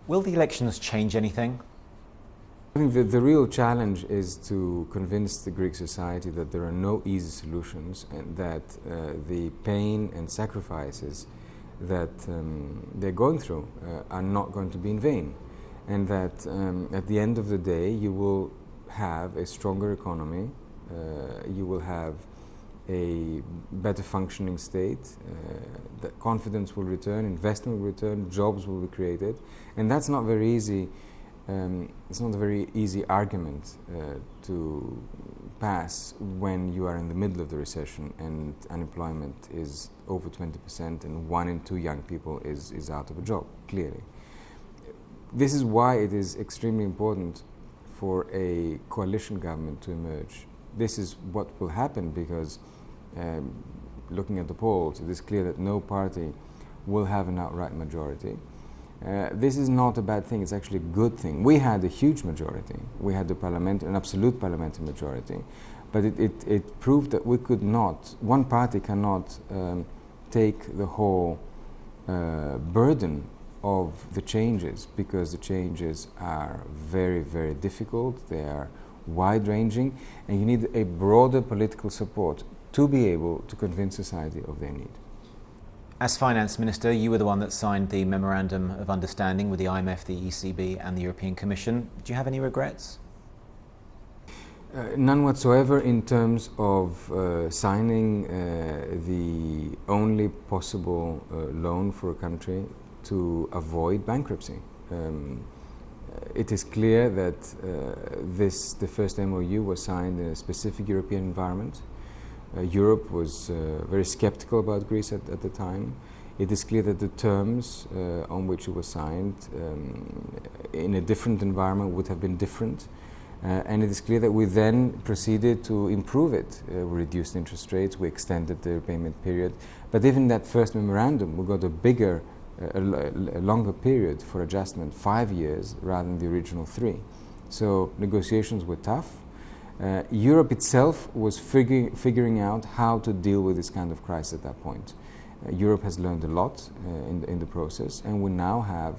Will the elections change anything? I think the real challenge is to convince the Greek society that there are no easy solutions and that the pain and sacrifices that they're going through are not going to be in vain, and that at the end of the day you will have a stronger economy, you will have a better functioning state, that confidence will return, investment will return, jobs will be created, and that's not very easy. It's not a very easy argument to pass when you are in the middle of the recession and unemployment is over 20% and 1 in 2 young people is out of a job, clearly. This is why it is extremely important for a coalition government to emerge. This is what will happen because looking at the polls, it is clear that no party will have an outright majority. This is not a bad thing, it's actually a good thing. We had a huge majority. We had an absolute parliamentary majority. But it proved that we could not, one party cannot take the whole burden of the changes, because the changes are very, very difficult, they are wide-ranging, and you need a broader political support to be able to convince society of their need. As Finance Minister, you were the one that signed the Memorandum of Understanding with the IMF, the ECB and the European Commission. Do you have any regrets? None whatsoever in terms of signing the only possible loan for a country to avoid bankruptcy. It is clear that the first MOU was signed in a specific European environment. Europe was very skeptical about Greece at the time. It is clear that the terms on which it was signed in a different environment would have been different. And it is clear that we then proceeded to improve it. We reduced interest rates, we extended the repayment period. But even that first memorandum, we got a longer period for adjustment, 5 years rather than the original 3. So negotiations were tough. Europe itself was figuring out how to deal with this kind of crisis at that point. Europe has learned a lot in the process, and we now have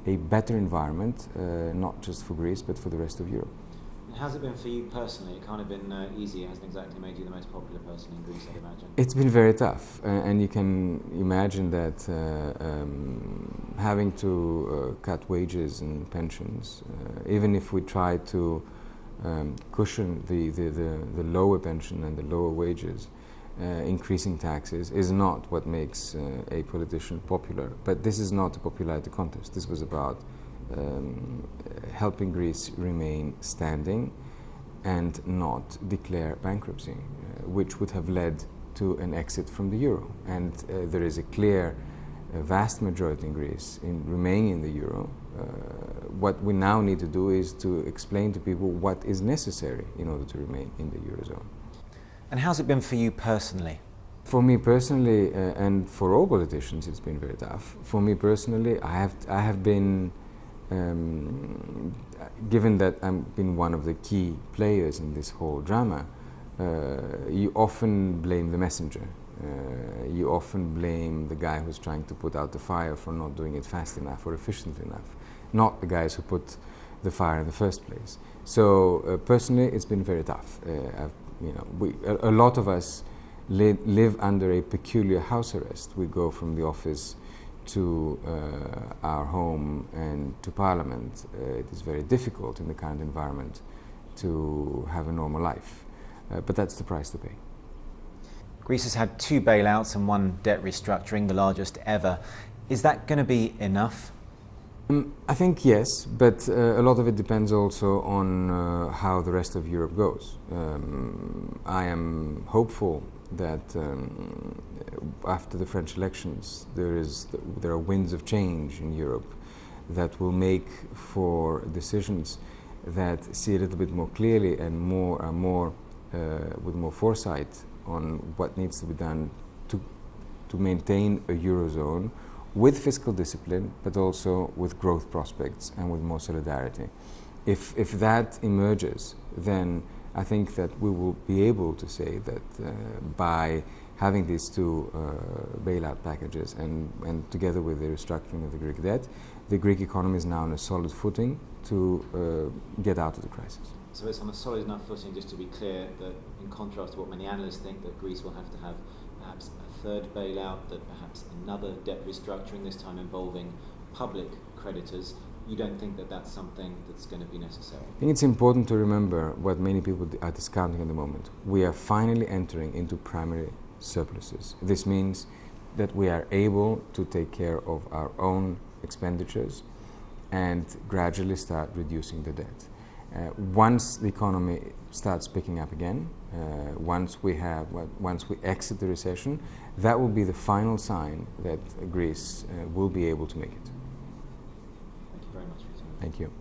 a better environment, not just for Greece, but for the rest of Europe. And how's it been for you personally? It can't have been easy. It hasn't exactly made you the most popular person in Greece, I'd imagine. It's been very tough, and you can imagine that having to cut wages and pensions, even if we try to cushion the lower pension and the lower wages, increasing taxes is not what makes a politician popular. But this is not a popularity contest. This was about helping Greece remain standing and not declare bankruptcy, which would have led to an exit from the euro. And there is a clear, vast majority in Greece in remaining in the euro. What we now need to do is to explain to people what is necessary in order to remain in the eurozone. And how's it been for you personally? For me personally, and for all politicians, it's been very tough. For me personally, I have been, given that I've been one of the key players in this whole drama, you often blame the messenger. You often blame the guy who's trying to put out the fire for not doing it fast enough or efficiently enough, not the guys who put the fire in the first place. So personally, it's been very tough. A lot of us live under a peculiar house arrest. We go from the office to our home and to Parliament. It is very difficult in the current environment to have a normal life, but that's the price to pay. Greece has had 2 bailouts and 1 debt restructuring, the largest ever. Is that going to be enough? I think yes, but a lot of it depends also on how the rest of Europe goes. I am hopeful that after the French elections there are winds of change in Europe that will make for decisions that see a little bit more clearly and with more foresight on what needs to be done to maintain a eurozone with fiscal discipline, but also with growth prospects and with more solidarity. If that emerges, then I think that we will be able to say that by having these 2 bailout packages and together with the restructuring of the Greek debt, the Greek economy is now on a solid footing to get out of the crisis. So it's on a solid enough footing, just to be clear, that in contrast to what many analysts think, that Greece will have to have perhaps a third bailout, that perhaps another debt restructuring, this time involving public creditors. You don't think that that's something that's going to be necessary? I think it's important to remember what many people are discounting at the moment. We are finally entering into primary surpluses. This means that we are able to take care of our own expenditures and gradually start reducing the debt. Once the economy starts picking up again, once we exit the recession, that will be the final sign that Greece will be able to make it. Thank you very much for your time. Thank you.